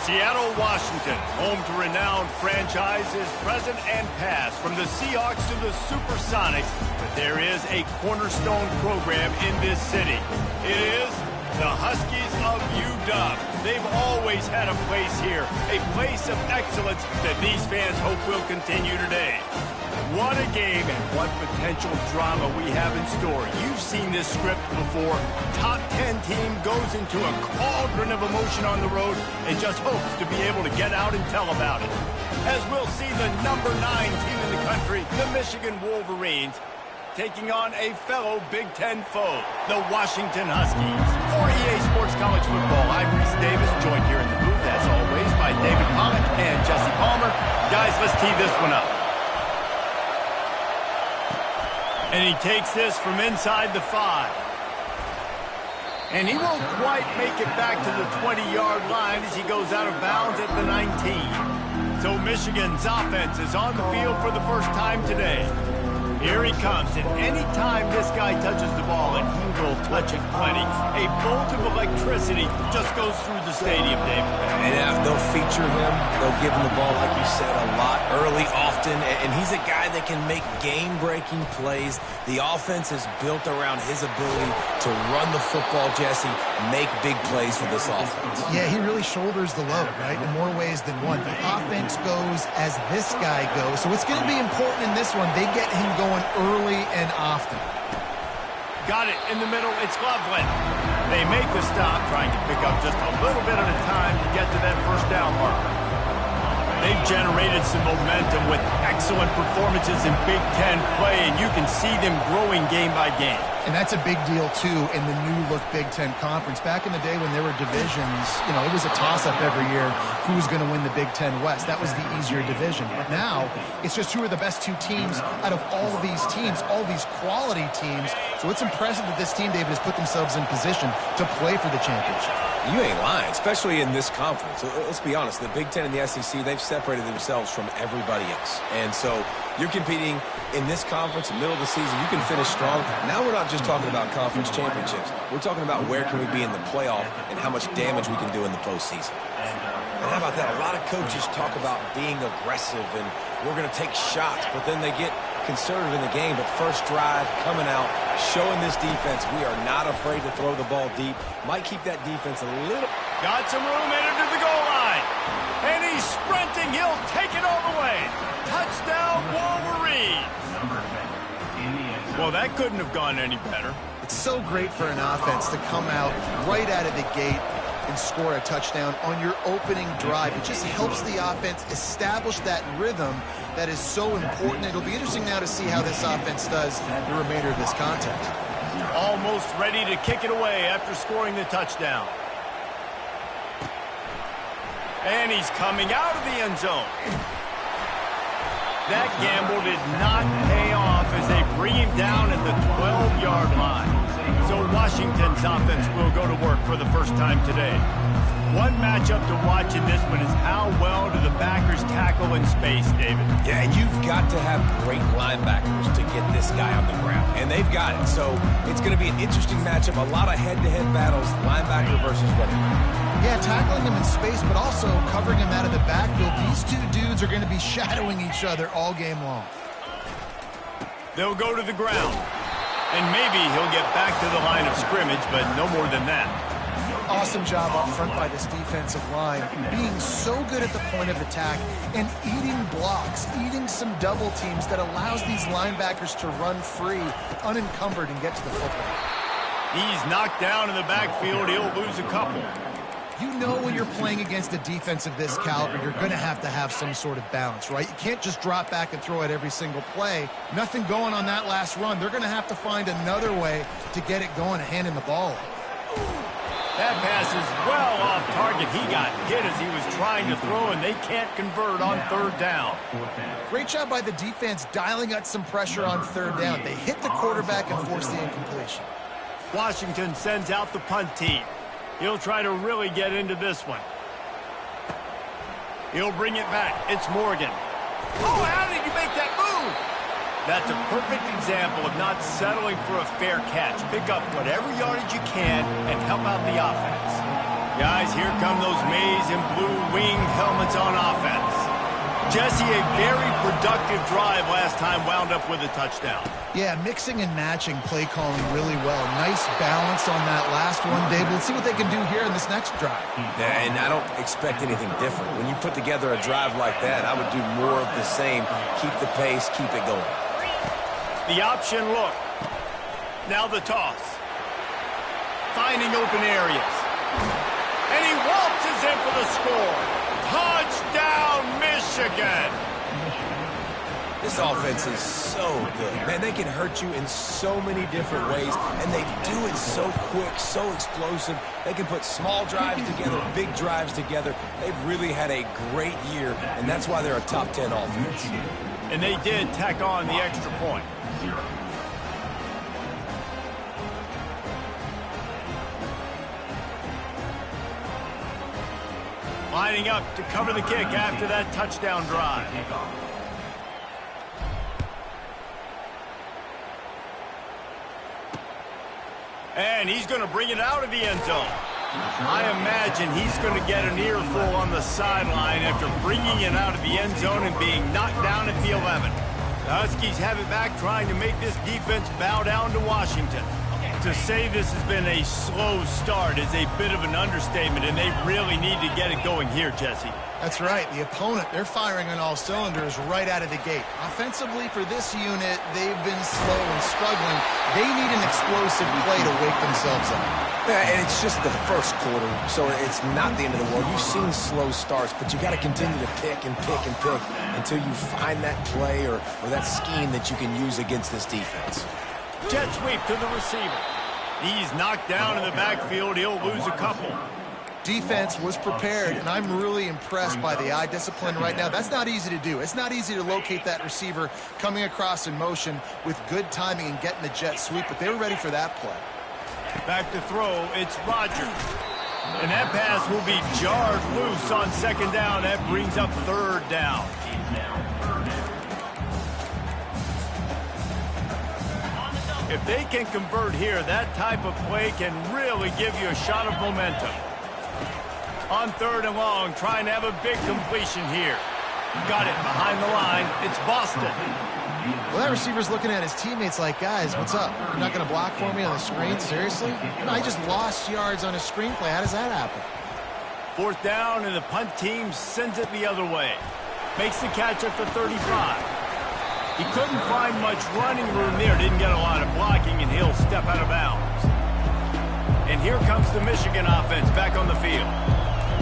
Seattle, Washington, home to renowned franchises present and past, from the Seahawks to the Supersonics, but there is a cornerstone program in this city. It is the Huskies of UW. They've always had a place here, a place of excellence that these fans hope will continue today. What a game and what potential drama we have in store. You've seen this script before. Top 10 team goes into a cauldron of emotion on the road and just hopes to be able to get out and tell about it. As we'll see the number 9 team in the country, the Michigan Wolverines, taking on a fellow Big Ten foe, the Washington Huskies. For EA Sports College Football, I'm Reese Davis, joined here in the booth, as always, by David Pollack and Jesse Palmer. Guys, let's tee this one up. And he takes this from inside the 5. And he won't quite make it back to the 20-yard line as he goes out of bounds at the 19. So Michigan's offense is on the field for the first time today. Here he comes, and any time this guy touches the ball, and he will touch it plenty, a bolt of electricity just goes through the stadium, David. And they'll feature him. They'll give him the ball, like you said, a lot, early, often, and he's a guy that can make game-breaking plays. The offense is built around his ability to run the football, Jesse, make big plays for this offense. Yeah, he really shoulders the load, right, in more ways than one. The offense goes as this guy goes, so it's going to be important in this one. They get him going early and often. Got it in the middle. It's Loveland. They make the stop, trying to pick up just a little bit at a time to get to that first down marker. They've generated some momentum with excellent performances in Big Ten play, and you can see them growing game by game. And that's a big deal, too, in the new-look Big Ten Conference. Back in the day when there were divisions, you know, it was a toss-up every year who was going to win the Big Ten West. That was the easier division. But now, it's just who are the best 2 teams out of all of these teams, all these quality teams. So it's impressive that this team, David, has put themselves in position to play for the championship. You ain't lying, especially in this conference. Let's be honest, the Big Ten and the SEC, they've separated themselves from everybody else. And so you're competing in this conference, middle of the season, you can finish strong. Now we're not just talking about conference championships. We're talking about where can we be in the playoff and how much damage we can do in the postseason. And how about that? A lot of coaches talk about being aggressive and we're going to take shots, but then they get conservative in the game. But first drive, coming out, showing this defense we are not afraid to throw the ball deep. Might keep that defense a little. Got some room, headed to the goal line. And he's sprinting. He'll take it all the way. Touchdown, Wolverines. Well, that couldn't have gone any better. It's so great for an offense to come out right out of the gate and score a touchdown on your opening drive. It just helps the offense establish that rhythm that is so important. It'll be interesting now to see how this offense does the remainder of this contest. Almost ready to kick it away after scoring the touchdown. And he's coming out of the end zone. That gamble did not pay off as they bring him down at the 12-yard line. So Washington's offense will go to work for the first time today. One matchup to watch in this one is how well do the backers tackle in space, David? Yeah, and you've got to have great linebackers to get this guy on the ground. And they've got it. So it's going to be an interesting matchup. A lot of head-to-head battles, linebacker versus running back. Yeah, tackling him in space, but also covering him out of the backfield. These 2 dudes are going to be shadowing each other all game long. They'll go to the ground. And maybe he'll get back to the line of scrimmage, but no more than that. Awesome job up front by this defensive line, being so good at the point of attack and eating blocks, eating some double teams that allows these linebackers to run free, unencumbered, and get to the football. He's knocked down in the backfield. He'll lose a couple. You know when you're playing against a defense of this caliber, you're going to have some sort of balance, right? You can't just drop back and throw it every single play. Nothing going on that last run. They're going to have to find another way to get it going and handing the ball. That pass is well off target. He got hit as he was trying to throw, and they can't convert on 3rd down. Great job by the defense dialing up some pressure on 3rd down. They hit the quarterback and force the incompletion. Washington sends out the punt team. He'll try to really get into this one. He'll bring it back. It's Morgan. Oh, how did you make that move? That's a perfect example of not settling for a fair catch. Pick up whatever yardage you can and help out the offense. Guys, here come those maize and blue wing helmets on offense. Jesse, a very productive drive last time wound up with a touchdown. Yeah, mixing and matching play calling really well. Nice balance on that last one, Dave. Let's see what they can do here in this next drive. Yeah, and I don't expect anything different. When you put together a drive like that, I would do more of the same. Keep the pace, keep it going. The option look. Now the toss. Finding open areas. And he waltzes in for the score. Touchdown, Michigan! This offense is so good. Man, they can hurt you in so many different ways, and they do it so quick, so explosive. They can put small drives together, big drives together. They've really had a great year, and that's why they're a top 10 offense. And they did tack on the extra point. Lining up to cover the kick after that touchdown drive. And he's going to bring it out of the end zone. I imagine he's going to get an earful on the sideline after bringing it out of the end zone and being knocked down at the 11. The Huskies have it back, trying to make this defense bow down to Washington. To say this has been a slow start is a bit of an understatement, and they really need to get it going here, Jesse. That's right. The opponent, they're firing on all cylinders right out of the gate. Offensively for this unit, they've been slow and struggling. They need an explosive play to wake themselves up. Yeah, and it's just the first quarter, so it's not the end of the world. You've seen slow starts, but you got to continue to pick and pick and pick until you find that play or that scheme that you can use against this defense. Jet sweep to the receiver. He's knocked down in the backfield. He'll lose a couple. Defense was prepared, and I'm really impressed by the eye discipline right now. That's not easy to do. It's not easy to locate that receiver coming across in motion with good timing and getting the jet sweep, but they were ready for that play. Back to throw, it's Rodgers. And that pass will be jarred loose on second down. That brings up third down. If they can convert here, that type of play can really give you a shot of momentum. On third and long, trying to have a big completion here. Got it behind the line. It's Boston. Well, that receiver's looking at his teammates like, guys, what's up? You're not going to block for me on the screen? Seriously? I just lost yards on a screenplay. How does that happen? Fourth down, and the punt team sends it the other way. Makes the catch at the 35. He couldn't find much running room there. Didn't get a lot of blocking, and he'll step out of bounds. And here comes the Michigan offense back on the field.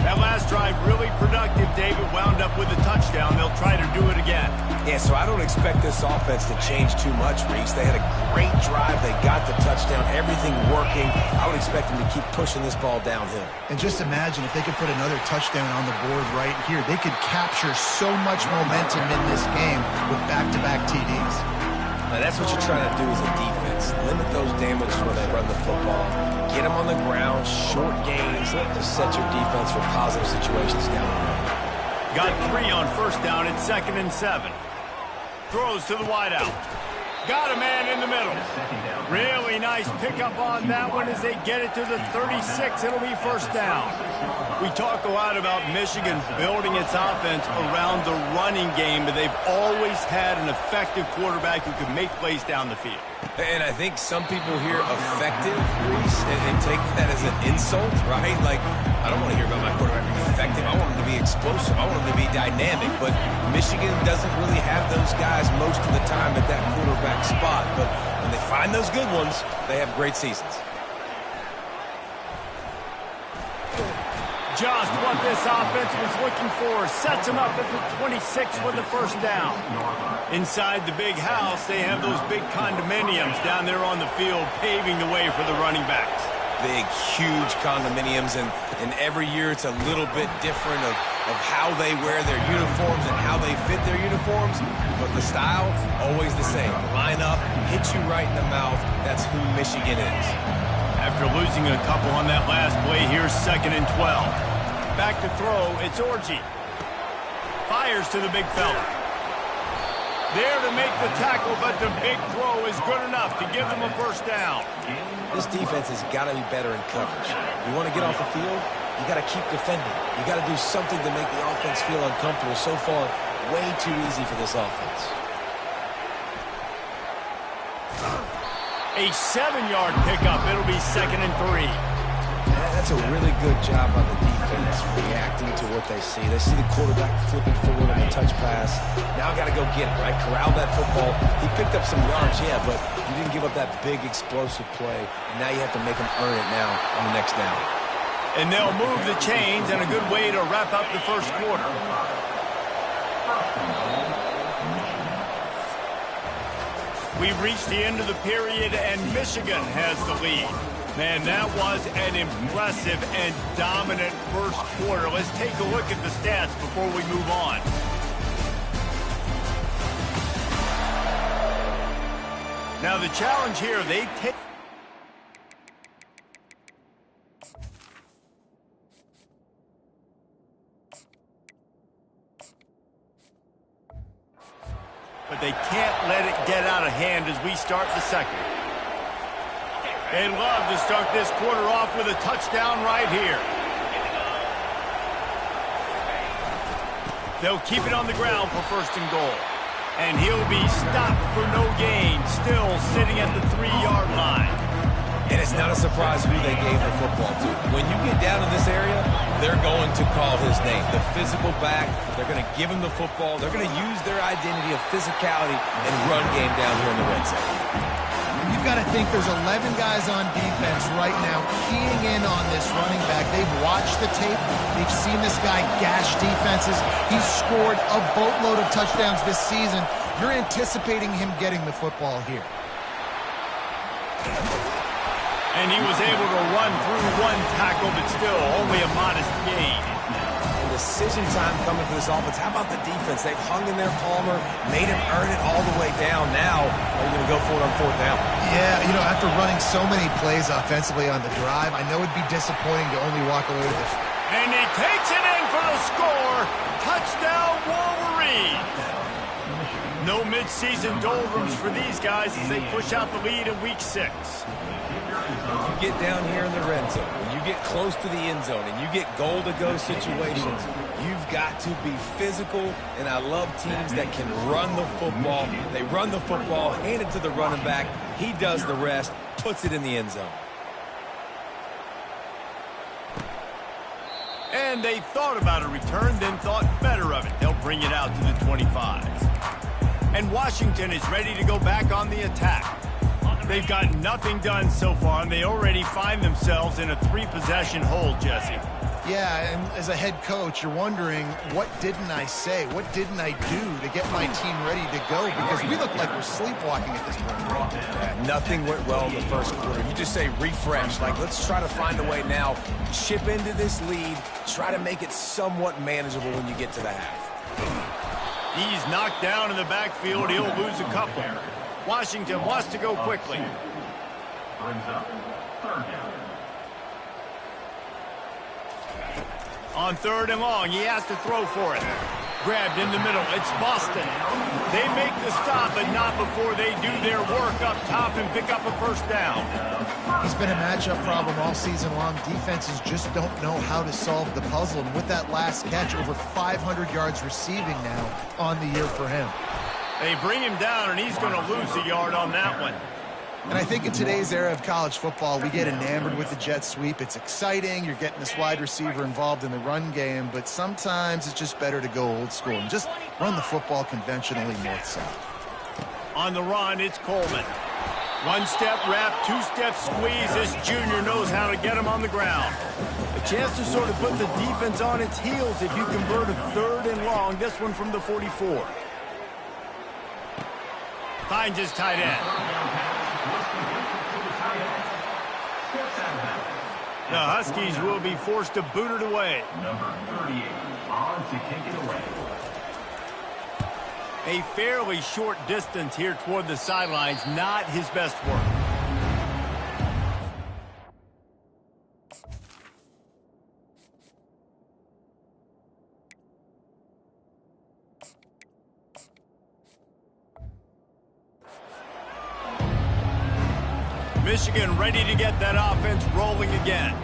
That last drive really productive. David wound up with a touchdown. They'll try to do it again. Yeah, so I don't expect this offense to change too much, Reese. They had a great drive. They got the touchdown. Everything working. I would expect them to keep pushing this ball downhill. And just imagine if they could put another touchdown on the board right here. They could capture so much momentum in this game with back-to-back TDs. Now, that's what you're trying to do as a defense. Limit those damages when they run the football. Get them on the ground, short gains, to set your defense for positive situations down the road. Got 3 on first down at 2nd and 7. Throws to the wideout. Got a man in the middle. Really nice pickup on that one as they get it to the 36. It'll be first down. We talk a lot about Michigan building its offense around the running game, but they've always had an effective quarterback who can make plays down the field. And I think some people hear effective, Reese, and take that as an insult, right? Like, I don't want to hear about my quarterback being effective. I want him to be explosive. I want him to be dynamic. But Michigan doesn't really have those guys most of the time at that quarterback spot. But when they find those good ones, they have great seasons. Just what this offense was looking for. Sets him up at the 26 with the first down. Inside the big house, they have those big condominiums down there on the field, paving the way for the running backs. Big, huge condominiums, and every year it's a little bit different of how they wear their uniforms and how they fit their uniforms, but the style, always the same. Line up, hit you right in the mouth. That's who Michigan is. After losing a couple on that last play, here's 2nd and 12. Back to throw, it's Orji. Fires to the big fella. There to make the tackle, but the big throw is good enough to give them a first down. This defense has got to be better in coverage. You want to get off the field? You got to keep defending. You got to do something to make the offense feel uncomfortable. So far, way too easy for this offense. A 7-yard pickup. It'll be 2nd and 3. That's a really good job on the defense, reacting to what they see. They see the quarterback flipping forward on the touch pass. Now I got to go get it, right? Corral that football. He picked up some yards, yeah, but you didn't give up that big explosive play. And now you have to make him earn it now on the next down. And they'll move the chains, and a good way to wrap up the first quarter. We've reached the end of the period, and Michigan has the lead. Man, that was an impressive and dominant first quarter. Let's take a look at the stats before we move on. Now, the challenge here, they take... But they can't let it get out of hand as we start the second. They love to start this quarter off with a touchdown right here. They'll keep it on the ground for 1st and goal. And he'll be stopped for no gain, still sitting at the 3-yard line. And it's not a surprise who they gave the football to. When you get down in this area, they're going to call his name. The physical back, they're going to give him the football. They're going to use their identity of physicality and run game down here in the red zone. You've got to think there's 11 guys on defense right now keying in on this running back. They've watched the tape. They've seen this guy gash defenses. He's scored a boatload of touchdowns this season. You're anticipating him getting the football here. And he was able to run through one tackle, but still only a modest gain. And decision time coming for this offense. How about the defense? They've hung in there, Palmer, made him earn it all the way down. Now, are you going to go for it on 4th down? Yeah, you know, after running so many plays offensively on the drive, I know it'd be disappointing to only walk away with this. And he takes it in for the score. Touchdown, Wolverine. No mid-season doldrums for these guys as they push out the lead in Week 6. You get down here in the red zone, when you get close to the end zone, and you get goal-to-go situations, you've got to be physical, and I love teams that can run the football. They run the football, hand it to the running back. He does the rest, puts it in the end zone. And they thought about a return, then thought better of it. They'll bring it out to the 25. And Washington is ready to go back on the attack. They've got nothing done so far, and they already find themselves in a 3-possession hole, Jesse. Yeah, and as a head coach, you're wondering, what didn't I say? What didn't I do to get my team ready to go? Because we look like we're sleepwalking at this point. Yeah, nothing went well in the first quarter. You just say refresh. Like, let's try to find a way now. Chip into this lead. Try to make it somewhat manageable when you get to the half. He's knocked down in the backfield. He'll lose a couple. Washington wants to go quickly. Brings up 3rd down. On 3rd and long, he has to throw for it. Grabbed in the middle. It's Boston. They make the stop, but not before they do their work up top and pick up a 1st down. He's been a matchup problem all season long. Defenses just don't know how to solve the puzzle. And with that last catch, over 500 yards receiving now on the year for him. They bring him down, and he's going to lose a yard on that one. And I think in today's era of college football, we get enamored with the jet sweep. It's exciting. You're getting this wide receiver involved in the run game, but sometimes it's just better to go old school and just run the football conventionally north-south. On the run, it's Coleman. 1-step wrap, 2-step squeeze. This junior knows how to get him on the ground. A chance to sort of put the defense on its heels if you convert a 3rd and long. This one from the 44. Finds his tight end. The Huskies will be forced to boot it away. Number 38 on to kick it away. A fairly short distance here toward the sidelines, not his best work. Michigan ready to get that offense rolling again.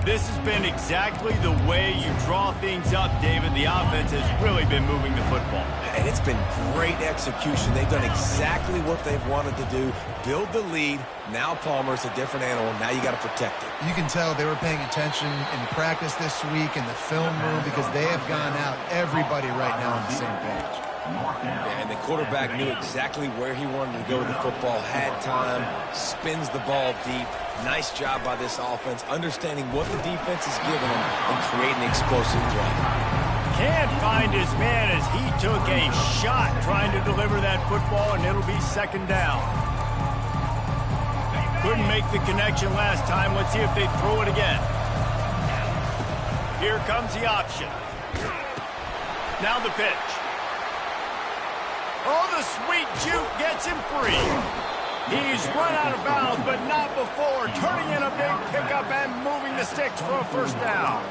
This has been exactly the way you draw things up, David. The offense has really been moving the football. And it's been great execution. They've done exactly what they've wanted to do. Build the lead. Now Palmer's a different animal. Now you got to protect it. You can tell they were paying attention in practice this week in the film room because they have gone out, everybody right now on the same page. Yeah, and the quarterback knew exactly where he wanted to go with the football, had time, spins the ball deep. Nice job by this offense, understanding what the defense is giving them and creating explosive play. Can't find his man as he took a shot trying to deliver that football, and it'll be second down. Couldn't make the connection last time. Let's see if they throw it again. Here comes the option. Now the pitch. Oh, the sweet juke gets him free. He's run out of bounds, but not before turning in a big pickup and moving the sticks for a first down.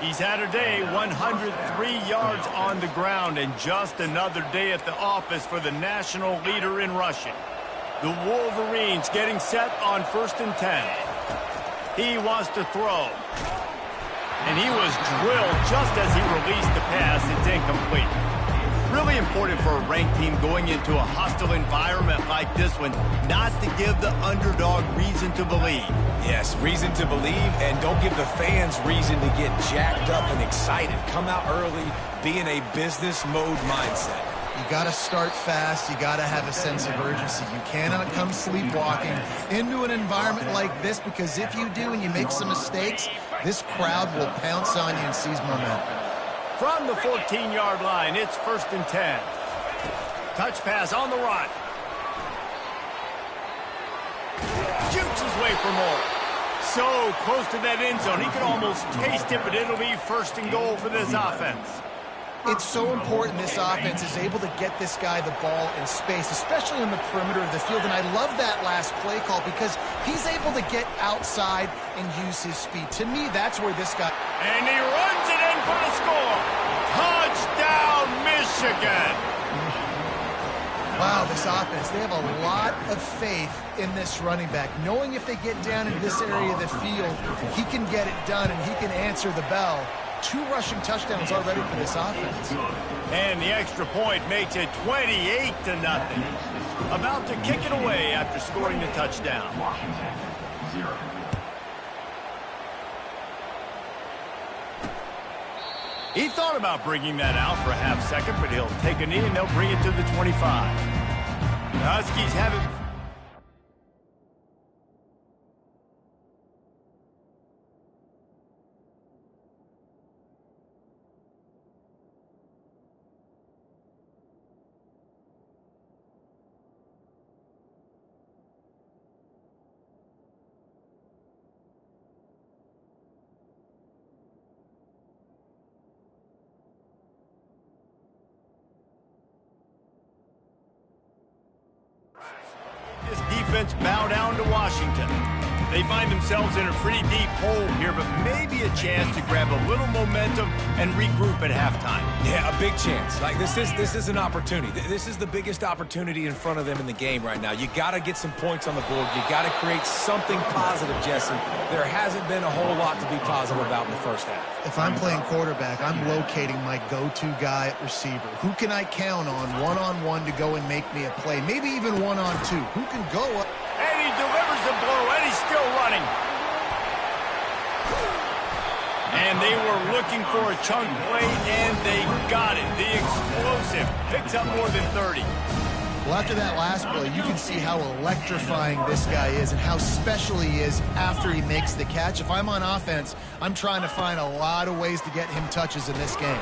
He's had a day, 103 yards on the ground, and just another day at the office for the national leader in rushing. The Wolverines getting set on 1st and 10. He wants to throw. And he was drilled just as he released the pass. It's incomplete. Really important for a ranked team going into a hostile environment like this one, not to give the underdog reason to believe. Yes, reason to believe, and don't give the fans reason to get jacked up and excited. Come out early, be in a business mode mindset. You got to start fast. You got to have a sense of urgency. You cannot come sleepwalking into an environment like this, because if you do and you make some mistakes, this crowd will pounce on you and seize momentum. From the 14-yard line, it's 1st and 10. Touch pass on the run. Jukes his way for more. So close to that end zone. He can almost taste it, but it'll be 1st and goal for this offense. It's so important this offense is able to get this guy the ball in space, especially on the perimeter of the field. And I love that last play call because he's able to get outside and use his speed. To me, that's where this guy... And he runs it in for the score. Touchdown, Michigan. Wow, this offense, they have a lot of faith in this running back, knowing if they get down in this area of the field, he can get it done and he can answer the bell. 2 rushing touchdowns already for this offense. And the extra point makes it 28-0. About to kick it away after scoring the touchdown. He thought about bringing that out for a half second, but he'll take a knee and they'll bring it to the 25. The Huskies have it. This defense bow down to Washington. They find themselves in a pretty deep hole here, but maybe a chance to grab a little momentum and regroup at halftime. Yeah, a big chance. Like this is an opportunity. This is the biggest opportunity in front of them in the game right now. You got to get some points on the board. You got to create something positive, Jesse. There hasn't been a whole lot to be positive about in the first half. If I'm playing quarterback, I'm locating my go-to guy at receiver. Who can I count on one-on-one to go and make me a play? Maybe even one-on-two. Who can go up? And he delivers the blow, and he's still running. And they were looking for a chunk play, and they got it. The explosive picks up more than 30. Well, after that last play, you can see how electrifying this guy is and how special he is after he makes the catch. If I'm on offense, I'm trying to find a lot of ways to get him touches in this game.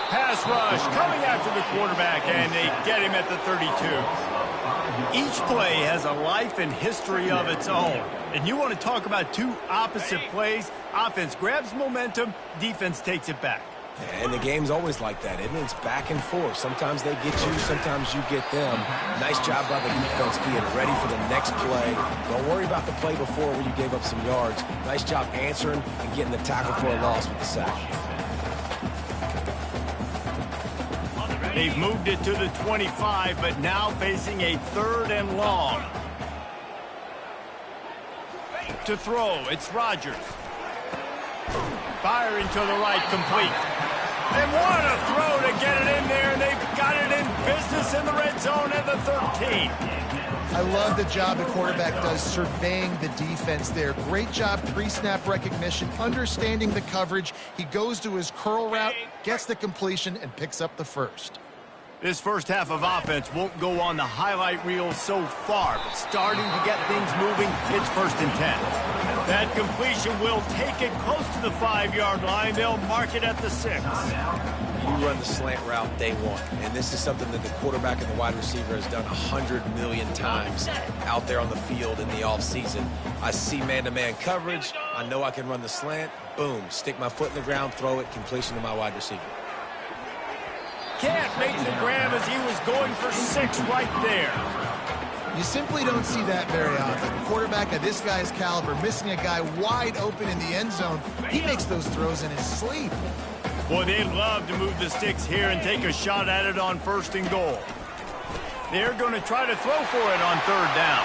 Pass rush coming after the quarterback, and they get him at the 32. Each play has a life and history of its own. And you want to talk about 2 opposite plays. Offense grabs momentum, defense takes it back. And the game's always like that, isn't it? It's back and forth. Sometimes they get you, sometimes you get them. Nice job by the defense being ready for the next play. Don't worry about the play before where you gave up some yards. Nice job answering and getting the tackle for a loss with the sack. They've moved it to the 25, but now facing a 3rd and long. To throw, it's Rodgers. Firing to the right, complete. And what a throw to get it in there, and they've got it in business in the red zone at the 13. I love the job the quarterback does surveying the defense there. Great job pre-snap recognition, understanding the coverage. He goes to his curl route, gets the completion, and picks up the first. This first half of offense won't go on the highlight reel so far, but starting to get things moving, it's 1st and 10. That completion will take it close to the 5-yard line. They'll mark it at the 6. You run the slant route day one, and this is something that the quarterback and the wide receiver has done 100 million times out there on the field in the offseason. I see man-to-man coverage. I know I can run the slant. Boom, stick my foot in the ground, throw it, completion to my wide receiver. Can't make the grab as he was going for 6 right there. You simply don't see that very often. A quarterback of this guy's caliber missing a guy wide open in the end zone. He makes those throws in his sleep. Boy, they'd love to move the sticks here and take a shot at it on 1st and goal. They're going to try to throw for it on 3rd down.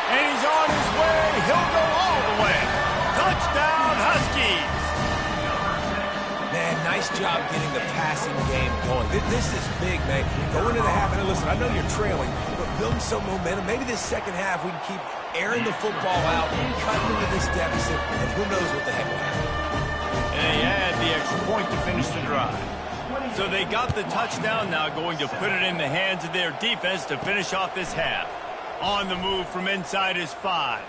And he's on his way. He'll go all the way. Touchdown, Huskies. Man, nice job getting the passing game going. This is big, man. Go into the half, and listen, I know you're trailing, but building some momentum. Maybe this second half we can keep airing the football out, cutting into this deficit, and who knows what the heck will happen. And they add the extra point to finish the drive. So they got the touchdown, now going to put it in the hands of their defense to finish off this half. On the move from inside his 5.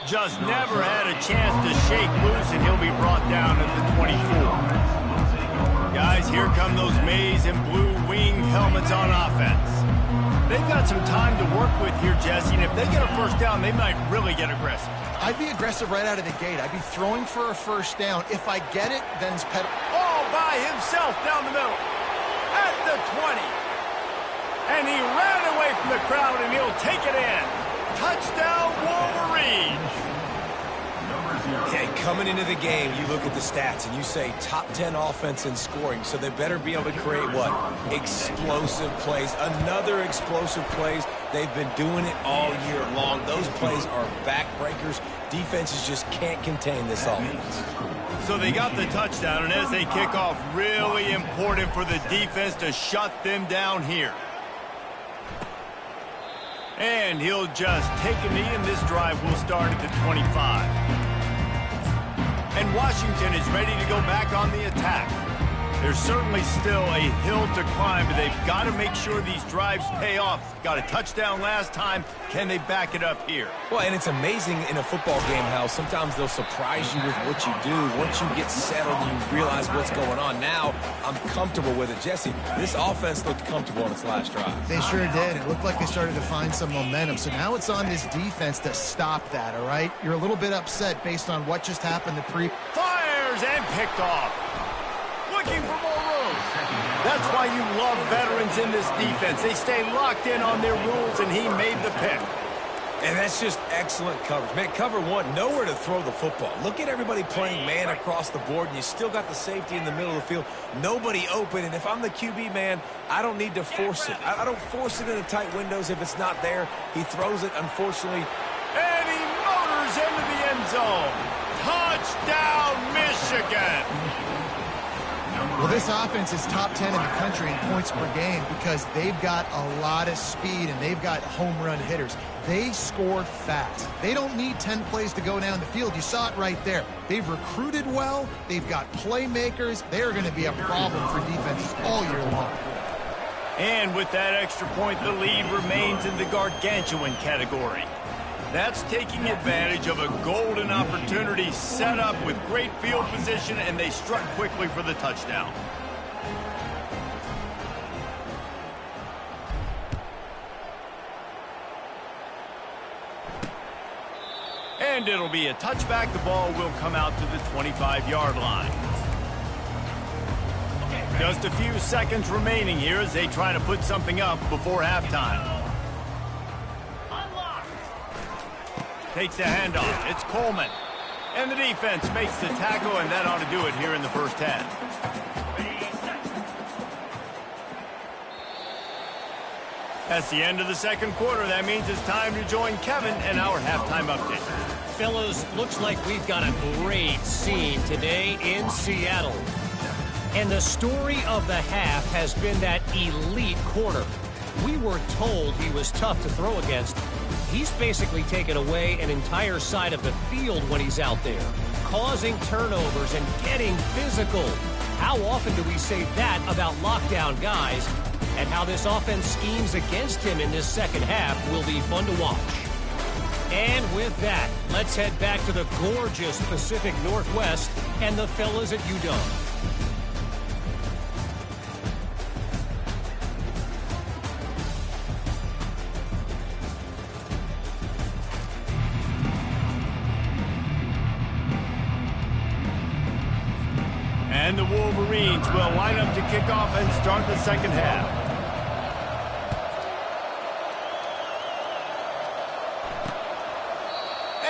Just never had a chance to shake loose, and he'll be brought down at the 24. Guys, here come those maize and blue wing helmets on offense. They've got some time to work with here, Jesse, and if they get a 1st down, they might really get aggressive. I'd be aggressive right out of the gate. I'd be throwing for a 1st down. If I get it, then it's all by himself down the middle at the 20. And he ran away from the crowd, and he'll take it in. Touchdown, Wolverine. Hey, coming into the game, you look at the stats and you say top 10 offense in scoring, so they better be able to create what? Explosive plays. Another explosive plays. They've been doing it all year long. Those plays are backbreakers. Defenses just can't contain this offense. So they got the touchdown, and as they kick off, really important for the defense to shut them down here. And he'll just take a knee, and this drive will start at the 25. And Washington is ready to go back on the attack. There's certainly still a hill to climb, but they've got to make sure these drives pay off. Got a touchdown last time. Can they back it up here? Well, and it's amazing in a football game how sometimes they'll surprise you with what you do. Once you get settled, you realize what's going on. Now, I'm comfortable with it. Jesse, this offense looked comfortable on its last drive. They sure did. It looked like they started to find some momentum. So now it's on this defense to stop that, all right? You're a little bit upset based on what just happened the Fires and picked off. Looking for more room. That's why you love veterans in this defense. They stay locked in on their rules, and he made the pick. And that's just excellent coverage. Man, cover one, nowhere to throw the football. Look at everybody playing man across the board, and you still got the safety in the middle of the field. Nobody open, and if I'm the QB, man, I don't need to force it. I don't force it in the tight windows if it's not there. He throws it, unfortunately. And he motors into the end zone. Touchdown, Michigan. Well, this offense is top 10 in the country in points per game because they've got a lot of speed and they've got home run hitters. They score fast. They don't need 10 plays to go down the field. You saw it right there. They've recruited well. They've got playmakers. They're going to be a problem for defenses all year long. And with that extra point, the lead remains in the gargantuan category. That's taking advantage of a golden opportunity set up with great field position, and they struck quickly for the touchdown. And it'll be a touchback. The ball will come out to the 25-yard line. Just a few seconds remaining here as they try to put something up before halftime. Takes the handoff. It's Coleman. And the defense makes the tackle, and that ought to do it here in the first half. That's the end of the second quarter. That means it's time to join Kevin and our halftime update. fellas, looks like we've got a great scene today in Seattle. And the story of the half has been that elite corner. We were told he was tough to throw against. He's basically taken away an entire side of the field when he's out there, causing turnovers and getting physical. How often do we say that about lockdown guys? And how this offense schemes against him in this second half will be fun to watch. And with that, let's head back to the gorgeous Pacific Northwest and the fellas at UW. And the Wolverines will line up to kick off and start the second half.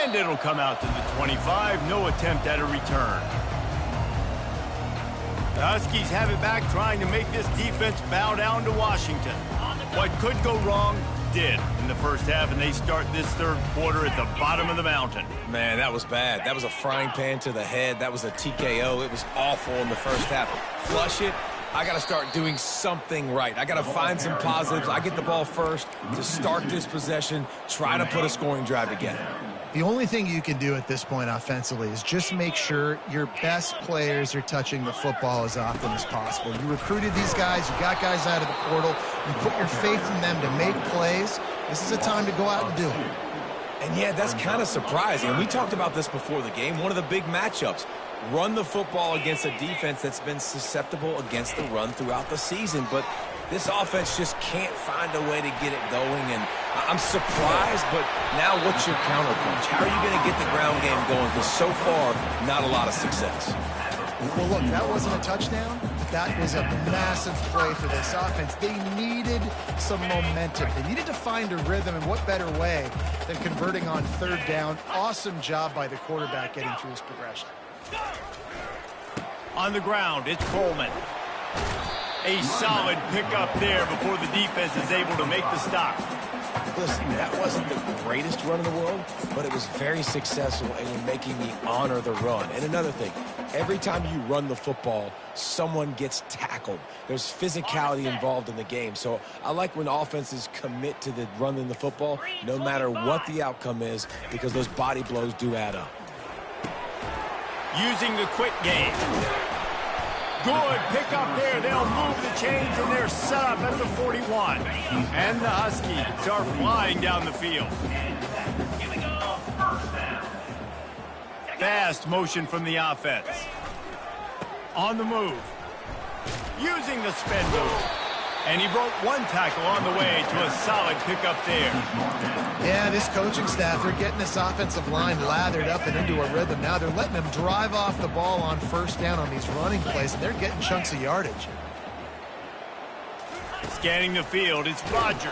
And it'll come out to the 25. No attempt at a return. The Huskies have it back, trying to make this defense bow down to Washington. What could go wrong did in the first half, and they start this third quarter at the bottom of the mountain. Man, that was bad. That was a frying pan to the head. That was a TKO. It was awful in the first half. Flush it. I got to start doing something right. I got to find some positives. I get the ball first to start this possession, try to put a scoring drive together. The only thing you can do at this point offensively is just make sure your best players are touching the football as often as possible. You recruited these guys. You got guys out of the portal. You put your faith in them to make plays. This is a time to go out and do it. And, yeah, that's kind of surprising. And we talked about this before the game. One of the big matchups. Run the football against a defense that's been susceptible against the run throughout the season. But this offense just can't find a way to get it going. And I'm surprised, but now what's your counterpunch? How are you going to get the ground game going? Because so far, not a lot of success. Well, look, that wasn't a touchdown. That was a massive play for this offense. They needed some momentum. They needed to find a rhythm, and what better way than converting on third down. Awesome job by the quarterback getting through his progression. On the ground, it's Coleman. A solid pickup there before the defense is able to make the stop. Listen, that wasn't the greatest run in the world, but it was very successful, and you're making me honor the run. And another thing, every time you run the football, someone gets tackled. There's physicality involved in the game. So I like when offenses commit to the running the football, no matter what the outcome is, because those body blows do add up. Using the quick game. Good pickup there. They'll move the chains, and they're set up at the 41. And the Huskies are flying down the field. Fast motion from the offense. On the move. Using the spin move. And he broke one tackle on the way to a solid pickup there. Yeah, this coaching staff, they're getting this offensive line lathered up and into a rhythm. Now they're letting them drive off the ball on first down on these running plays, and they're getting chunks of yardage. Scanning the field, it's Rodgers.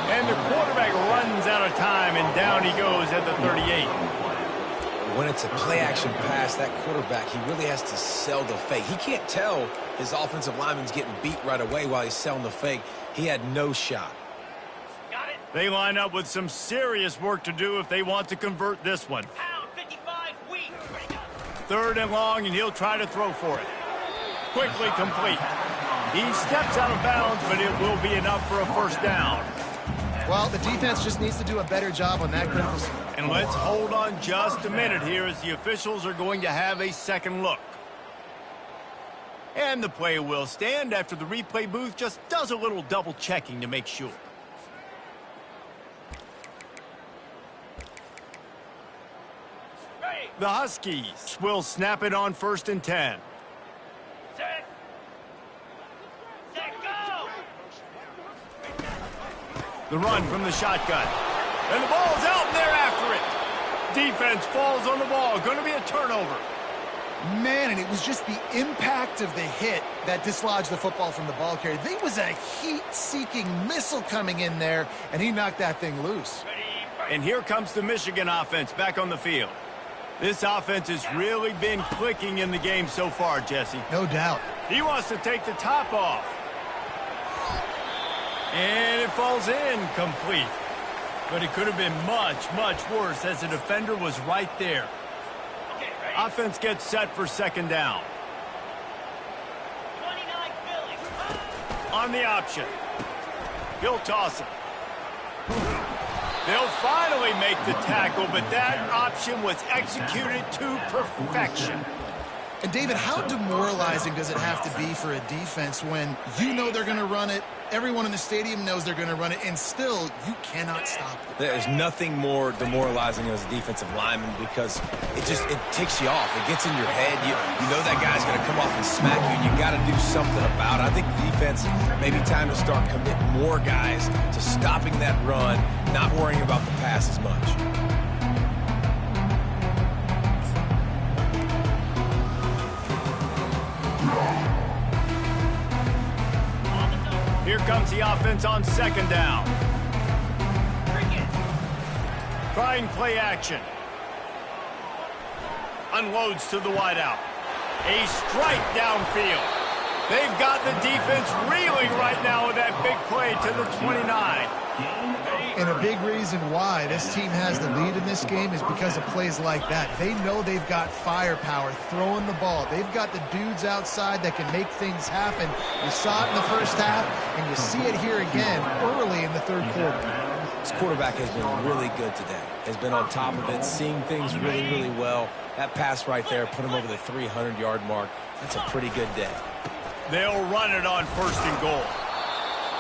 And the quarterback runs out of time, and down he goes at the 38. When it's a play-action pass, that quarterback, he really has to sell the fake. He can't tell his offensive lineman's getting beat right away while he's selling the fake. He had no shot. They line up with some serious work to do if they want to convert this one. Third and long, and he'll try to throw for it. Quickly complete. He steps out of bounds, but it will be enough for a first down. Well, the defense just needs to do a better job on that critical. And let's hold on just a minute here as the officials are going to have a second look. And the play will stand after the replay booth just does a little double checking to make sure. The Huskies will snap it on 1st and 10. Set, go! The run from the shotgun. And the ball's out, and they're after it. Defense falls on the ball. Going to be a turnover. Man, and it was just the impact of the hit that dislodged the football from the ball carrier. There was a heat-seeking missile coming in there, and he knocked that thing loose. And here comes the Michigan offense back on the field. This offense has really been clicking in the game so far, Jesse. No doubt. He wants to take the top off. And it falls in complete. But it could have been much, much worse as the defender was right there. Offense gets set for second down. On the option. He'll toss it. They'll finally make the tackle, but that option was executed to perfection. And David, how demoralizing does it have to be for a defense when you know they're going to run it, everyone in the stadium knows they're going to run it, and still you cannot stop it? There's nothing more demoralizing as a defensive lineman because it ticks you off. It gets in your head. You know that guy's going to come off and smack you, and you got to do something about it. I think the defense, maybe time to start committing more guys to stopping that run, not worrying about the pass as much. Here comes the offense on second down. Trying play action. Unloads to the wideout. A strike downfield. They've got the defense reeling right now with that big play to the 29. And a big reason why this team has the lead in this game is because of plays like that. They know they've got firepower throwing the ball. They've got the dudes outside that can make things happen. You saw it in the first half, and you see it here again early in the third quarter. This quarterback has been really good today. Has been on top of it, seeing things really, really well. That pass right there put him over the 300-yard mark. That's a pretty good day. They'll run it on first and goal.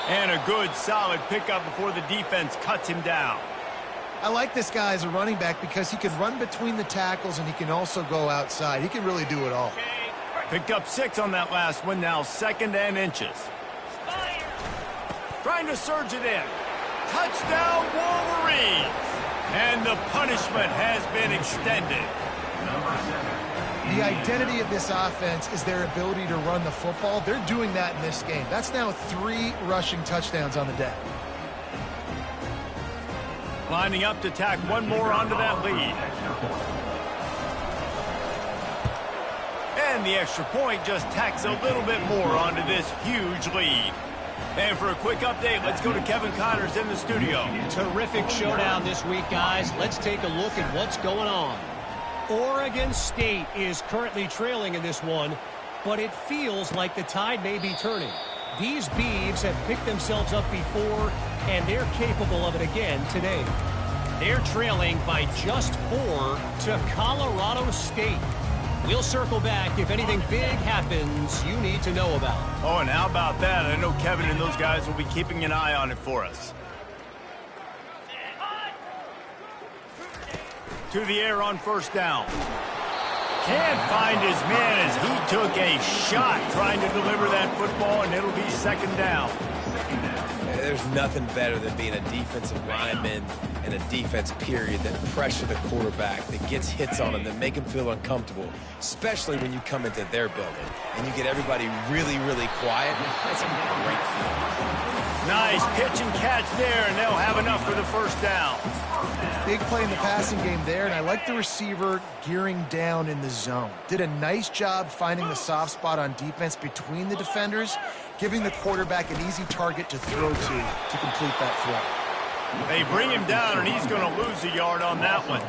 And a good, solid pickup before the defense cuts him down. I like this guy as a running back because he can run between the tackles and he can also go outside. He can really do it all. Picked up 6 on that last one, now second and inches. Trying to surge it in. Touchdown, Wolverines! And the punishment has been extended. The identity of this offense is their ability to run the football. They're doing that in this game. That's now 3 rushing touchdowns on the day. Lining up to tack one more onto that lead. And the extra point just tacks a little bit more onto this huge lead. And for a quick update, let's go to Kevin Connors in the studio. Terrific showdown this week, guys. Let's take a look at what's going on. Oregon State is currently trailing in this one, but it feels like the tide may be turning. These Beavs have picked themselves up before, and they're capable of it again today. They're trailing by just 4 to Colorado State. We'll circle back if anything big happens you need to know about. Oh, and how about that? I know Kevin and those guys will be keeping an eye on it for us. To the air on first down. Can't find his man as he took a shot trying to deliver that football, and it'll be second down. There's nothing better than being a defensive lineman and a defense period that pressure the quarterback, that gets hits on him, that make him feel uncomfortable, especially when you come into their building and you get everybody really, really quiet. That's a great feeling. Nice pitch and catch there, and they'll have enough for the first down. Big play in the passing game there, and I like the receiver gearing down in the zone. Did a nice job finding the soft spot on defense between the defenders, giving the quarterback an easy target to throw to complete that throw. They bring him down, and he's going to lose a yard on that one.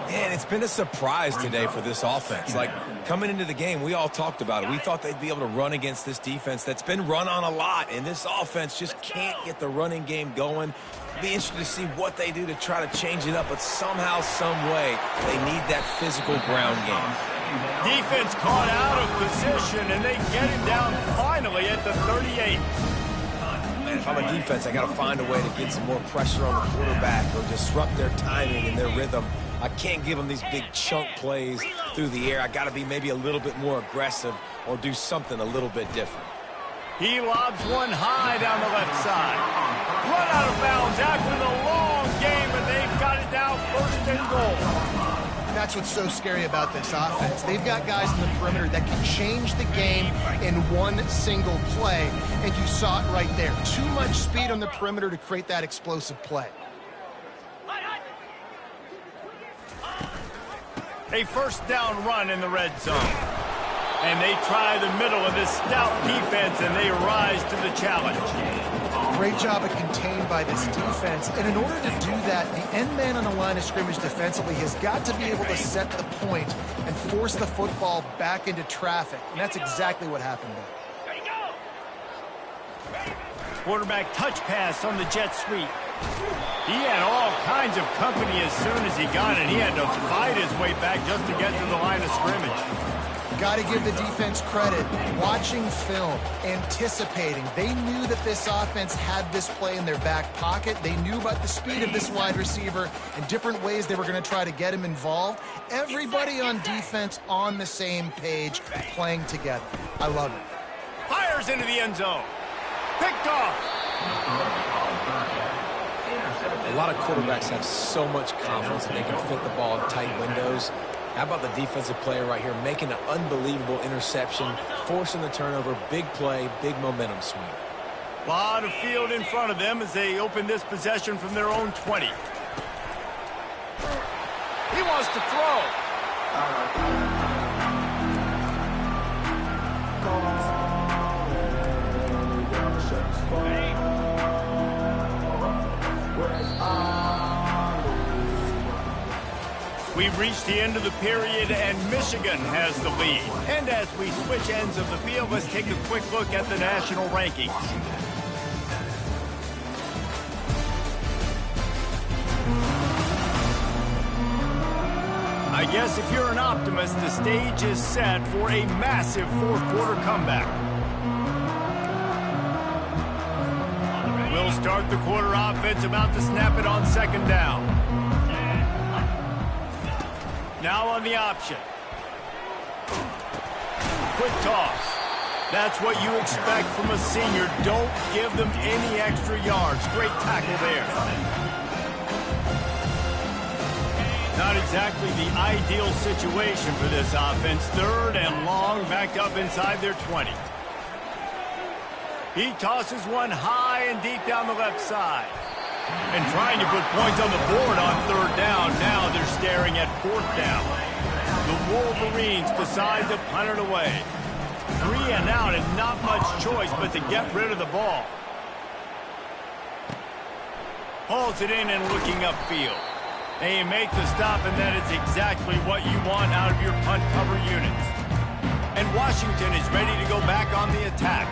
And it's been a surprise today for this offense. Like, coming into the game, we all talked about it. We thought they'd be able to run against this defense that's been run on a lot, and this offense just can't get the running game going. Be interested to see what they do to try to change it up, but somehow, some way, they need that physical ground game. Defense caught out of position, and they get him down finally at the 38. Man, if I'm a defense, I got to find a way to get some more pressure on the quarterback or disrupt their timing and their rhythm. I can't give them these big chunk plays through the air. I got to be maybe a little bit more aggressive or do something a little bit different. He lobs one high down the left side. Run out of bounds after the long game, and they've got it down first and goal. That's what's so scary about this offense. They've got guys in the perimeter that can change the game in one single play, and you saw it right there. Too much speed on the perimeter to create that explosive play. A first down run in the red zone. And they try the middle of this stout defense, and they rise to the challenge. Great job of contained by this defense. And in order to do that, the end man on the line of scrimmage defensively has got to be able to set the point and force the football back into traffic. And that's exactly what happened there. Quarterback touch pass on the jet sweep. He had all kinds of company as soon as he got it. He had to fight his way back just to get to the line of scrimmage. Got to give the defense credit. Watching film, anticipating. They knew that this offense had this play in their back pocket. They knew about the speed of this wide receiver and different ways they were going to try to get him involved. Everybody on defense on the same page, playing together. I love it. Fires into the end zone. Picked off. A lot of quarterbacks have so much confidence that they can fit the ball in tight windows. How about the defensive player right here making an unbelievable interception, forcing the turnover, big play, big momentum swing. A lot of field in front of them as they open this possession from their own 20. He wants to throw. We've reached the end of the period, and Michigan has the lead. And as we switch ends of the field, let's take a quick look at the national rankings. I guess if you're an optimist, the stage is set for a massive fourth-quarter comeback. We'll start the quarter offense, about to snap it on second down. Now on the option. Quick toss. That's what you expect from a senior. Don't give them any extra yards. Great tackle there. Not exactly the ideal situation for this offense. Third and long, backed up inside their 20. He tosses one high and deep down the left side. And trying to put points on the board on third down. Now they're staring at fourth down. The Wolverines decide to punt it away. 3 and out and not much choice but to get rid of the ball. Hauls it in and looking upfield. They make the stop, and that is exactly what you want out of your punt cover units. And Washington is ready to go back on the attack.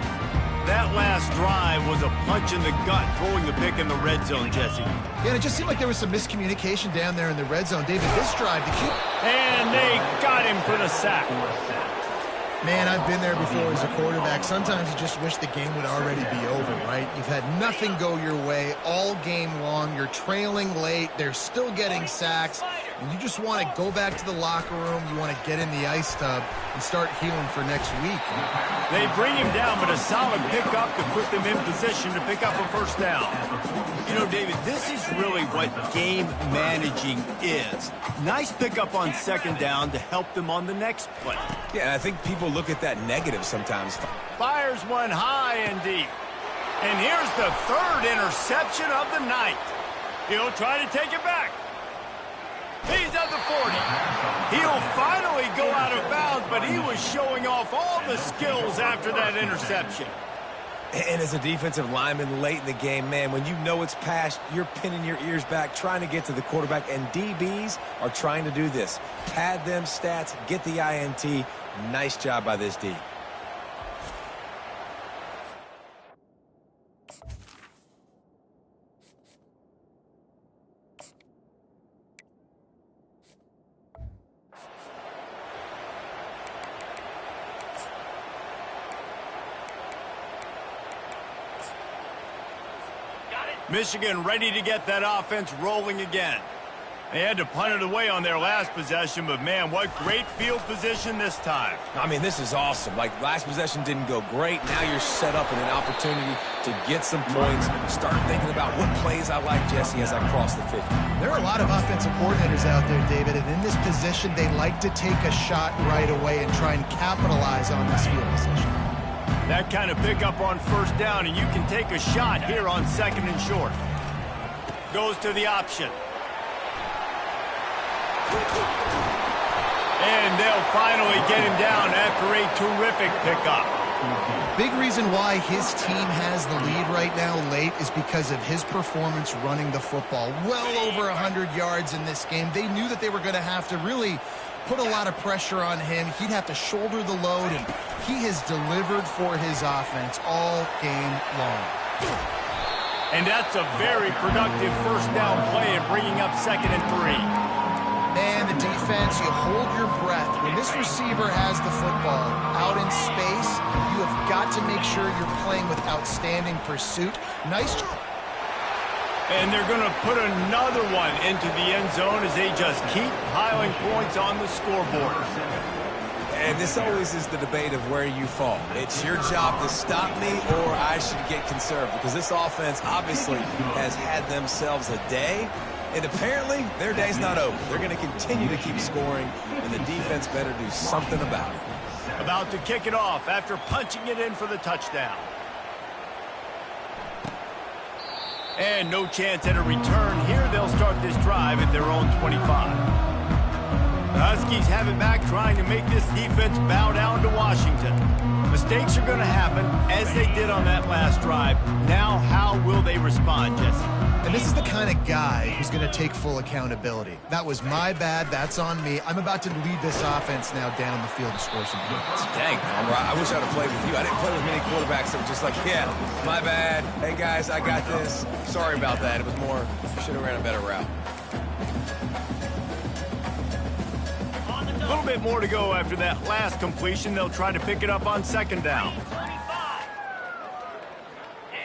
That last drive was a punch in the gut, throwing the pick in the red zone, Jesse. Yeah, and it just seemed like there was some miscommunication down there in the red zone. David, this drive to keep... And they got him for the sack. Man, I've been there before as a quarterback. Sometimes you just wish the game would already be over, right? You've had nothing go your way all game long. You're trailing late. They're still getting sacks. And you just want to go back to the locker room. You want to get in the ice tub and start healing for next week. They bring him down, but a solid pickup to put them in position to pick up a first down. You know, David, this is really what game managing is. Nice pickup on second down to help them on the next play. Yeah, and I think people look at that negative sometimes. Fires one high and deep. And here's the third interception of the night. He'll try to take it back. He's at the 40. He'll finally go out of bounds, but he was showing off all the skills after that interception. And as a defensive lineman late in the game, man, when you know it's past, you're pinning your ears back, trying to get to the quarterback, and DBs are trying to do this. Pad them stats, get the INT. Nice job by this D. Michigan ready to get that offense rolling again. They had to punt it away on their last possession, but man, what great field position this time. I mean, this is awesome. Like, last possession didn't go great. Now you're set up in an opportunity to get some points. Start thinking about what plays I like, Jesse, as I cross the 50. There are a lot of offensive coordinators out there, David, and in this position, they like to take a shot right away and try and capitalize on this field position. That kind of pickup on first down, and you can take a shot here on second and short. Goes to the option. And they'll finally get him down after a terrific pickup. Big reason why his team has the lead right now late is because of his performance running the football. Well over 100 yards in this game. They knew that they were going to have to really put a lot of pressure on him. He'd have to shoulder the load, and he has delivered for his offense all game long. And that's a very productive first down play and bringing up 2nd and 3. Man, the defense, you hold your breath. When this receiver has the football out in space, you have got to make sure you're playing with outstanding pursuit. Nice job. And they're going to put another one into the end zone as they just keep piling points on the scoreboard. And this always is the debate of where you fall. It's your job to stop me, or I should get conserved, because this offense obviously has had themselves a day. And apparently, their day's not over. They're going to continue to keep scoring, and the defense better do something about it. About to kick it off after punching it in for the touchdown. And no chance at a return here. They'll start this drive at their own 25. The Huskies have it back, trying to make this defense bow down to Washington. Mistakes are going to happen, as they did on that last drive. Now, how will they respond, Jesse? And this is the kind of guy who's going to take full accountability. That was my bad. That's on me. I'm about to lead this offense now down the field to score some points. Dang, I wish I'd have played with you. I didn't play with many quarterbacks that were just like, yeah, my bad. Hey, guys, I got this. Sorry about that. It was more, should have ran a better route. A little bit more to go after that last completion. They'll try to pick it up on 2nd down.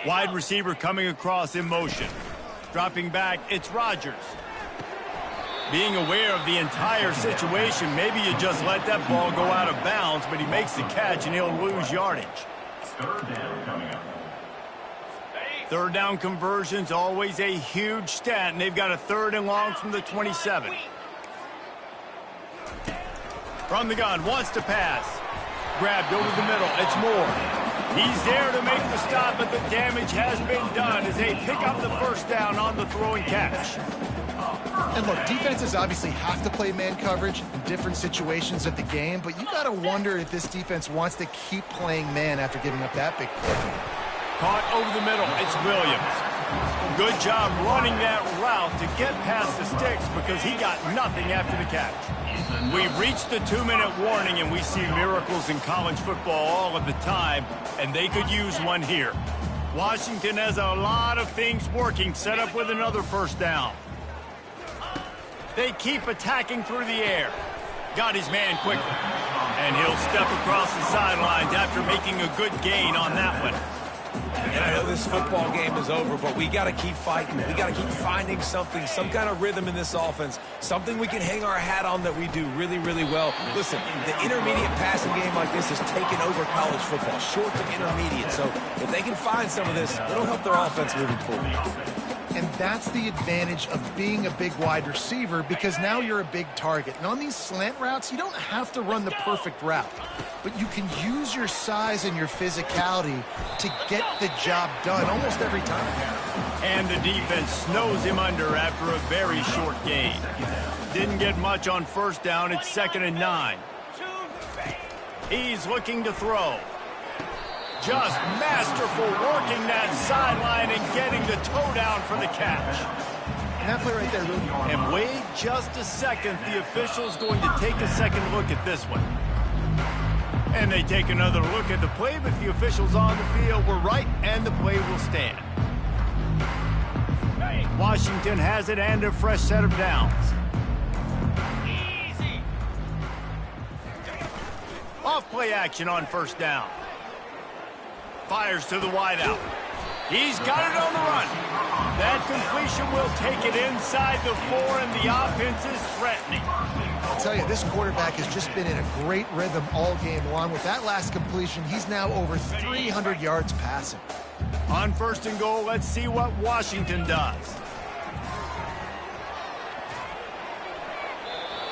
Wide receiver coming across in motion. Dropping back, it's Rodgers. Being aware of the entire situation, maybe you just let that ball go out of bounds, but he makes the catch and he'll lose yardage. 3rd down coming up. 3rd down conversion's always a huge stat, and they've got a 3rd and long from the 27. From the gun, wants to pass. Grabbed over the middle, it's Moore. He's there to make the stop, but the damage has been done as they pick up the first down on the throw and catch. And look, defenses obviously have to play man coverage in different situations of the game, but you got to wonder if this defense wants to keep playing man after giving up that big play. Caught over the middle, it's Williams. Good job running that route to get past the sticks because he got nothing after the catch. We've reached the 2-minute warning, and we see miracles in college football all of the time, and they could use one here. Washington has a lot of things working, set up with another first down. They keep attacking through the air. Got his man quickly. And he'll step across the sidelines after making a good gain on that one. And I know this football game is over, but we got to keep fighting. We got to keep finding something, some kind of rhythm in this offense, something we can hang our hat on that we do really, really well. Listen, the intermediate passing game like this has taken over college football, short to intermediate. So if they can find some of this, it'll help their offense moving forward. And that's the advantage of being a big wide receiver, because now you're a big target. And on these slant routes, you don't have to run the perfect route, but you can use your size and your physicality to get the job done almost every time. And the defense snows him under after a very short gain. Didn't get much on first down. It's 2nd and 9. He's looking to throw. Just masterful working that sideline and getting the toe down for the catch. And that play right there, really. And wait just a second. The official's going to take a second look at this one. And they take another look at the play, but the officials on the field were right, and the play will stand. Washington has it and a fresh set of downs. Off play action on first down. Fires to the wideout. He's got it on the run. That completion will take it inside the 4, and the offense is threatening. I'll tell you, this quarterback has just been in a great rhythm all game long. With that last completion, he's now over 300 yards passing. On 1st and goal, let's see what Washington does.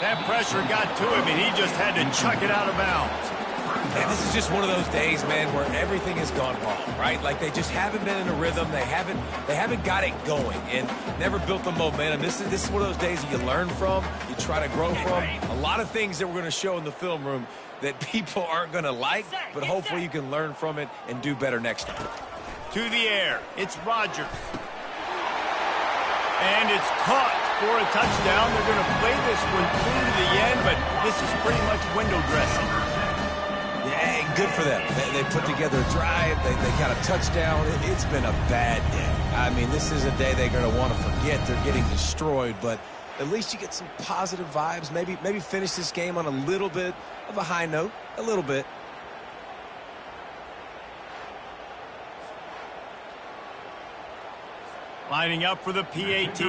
That pressure got to him, and he just had to chuck it out of bounds. And this is just one of those days, man, where everything has gone wrong, right? Like they just haven't been in a rhythm. They haven't got it going and never built the momentum. This is one of those days that you learn from, you try to grow from. A lot of things that we're going to show in the film room that people aren't going to like, but hopefully you can learn from it and do better next time. To the air, it's Rodgers. And it's caught for a touchdown. They're going to play this one through to the end, but this is pretty much window dressing. Yeah, good for them. They put together a drive. They got a touchdown. It's been a bad day. I mean, this is a day they're going to want to forget. They're getting destroyed, but at least you get some positive vibes. Maybe finish this game on a little bit of a high note. A little bit. Lining up for the PAT.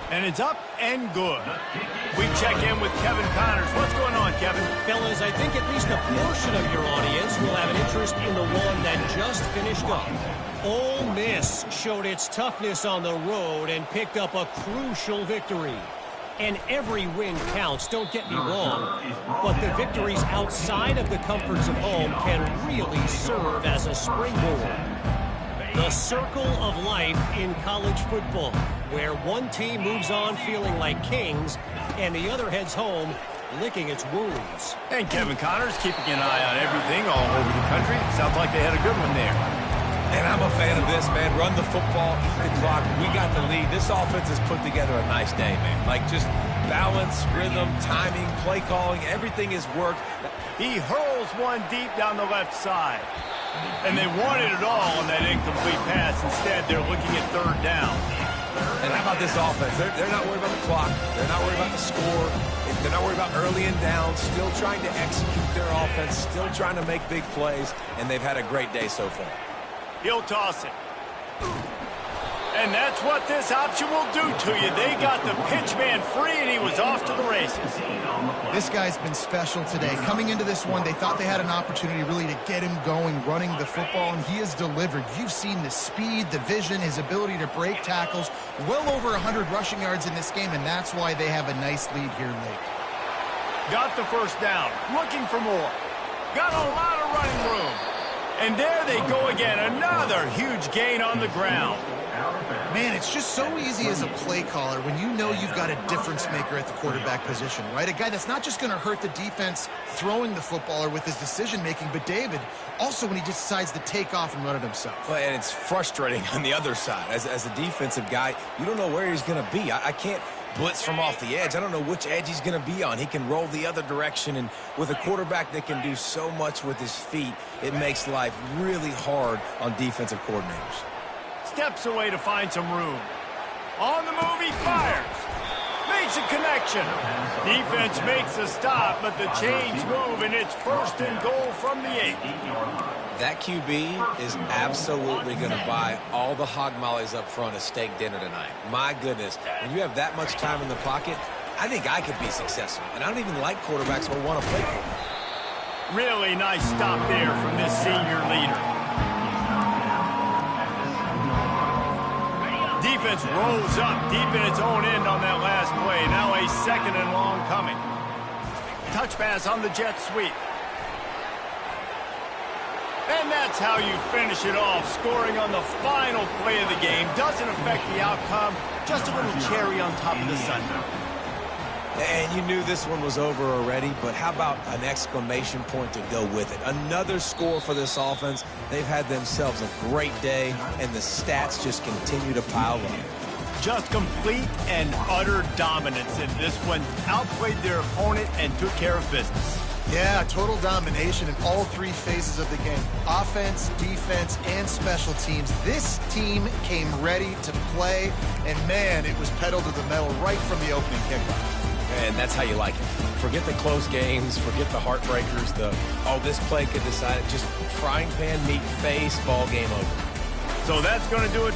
And it's up and good. We check in with Kevin Connors. What's going on, Kevin? Fellas, I think at least a portion of your audience will have an interest in the one that just finished up. Ole Miss showed its toughness on the road and picked up a crucial victory. And every win counts, don't get me wrong, but the victories outside of the comforts of home can really serve as a springboard. The circle of life in college football, where one team moves on feeling like kings and the other heads home licking its wounds. And Kevin Connors keeping an eye on everything all over the country. Sounds like they had a good one there. And I'm a fan of this, man. Run the football, eat the clock. We got the lead. This offense has put together a nice day, man. Like just balance, rhythm, timing, play calling, everything has worked. He hurls one deep down the left side. And they wanted it all on that incomplete pass. Instead, they're looking at third down. And how about this offense? They're not worried about the clock. They're not worried about the score. They're not worried about early and down. Still trying to execute their offense. Still trying to make big plays. And they've had a great day so far. He'll toss it. And that's what this option will do to you. They got the pitch man free, and he was off to the races. This guy's been special today. Coming into this one, they thought they had an opportunity really to get him going, running the football, and he has delivered. You've seen the speed, the vision, his ability to break tackles. Well over 100 rushing yards in this game, and that's why they have a nice lead here late. Got the first down. Looking for more. Got a lot of running room. And there they go again. Another huge gain on the ground. Man, it's just so easy as a play caller when you know you've got a difference maker at the quarterback position, right? A guy that's not just going to hurt the defense throwing the football or with his decision-making, but David, also when he just decides to take off and run it himself. Well, and it's frustrating on the other side. As a defensive guy, you don't know where he's going to be. I can't blitz from off the edge. I don't know which edge he's going to be on. He can roll the other direction, and with a quarterback that can do so much with his feet, it makes life really hard on defensive coordinators. Steps away to find some room. On the move, he fires. Makes a connection. Defense makes a stop, but the chains move, and it's first and goal from the 8. That QB is absolutely going to buy all the hog mollies up front at steak dinner tonight. My goodness, when you have that much time in the pocket, I think I could be successful. And I don't even like quarterbacks who want to play quarterback. Really nice stop there from this senior leader. Defense rolls up deep in its own end on that last play. Now a second and long coming. Touch pass on the jet sweep. And that's how you finish it off. Scoring on the final play of the game doesn't affect the outcome. Just a little cherry on top of the sundae. And you knew this one was over already, but how about an exclamation point to go with it? Another score for this offense. They've had themselves a great day, and the stats just continue to pile up. Just complete and utter dominance in this one. Outplayed their opponent and took care of business. Yeah, total domination in all three phases of the game. Offense, defense, and special teams. This team came ready to play, and man, it was pedal to the metal right from the opening kickoff. And that's how you like it. Forget the close games, forget the heartbreakers, this play could decide it. Just frying pan meet face, ball game over. So that's going to do it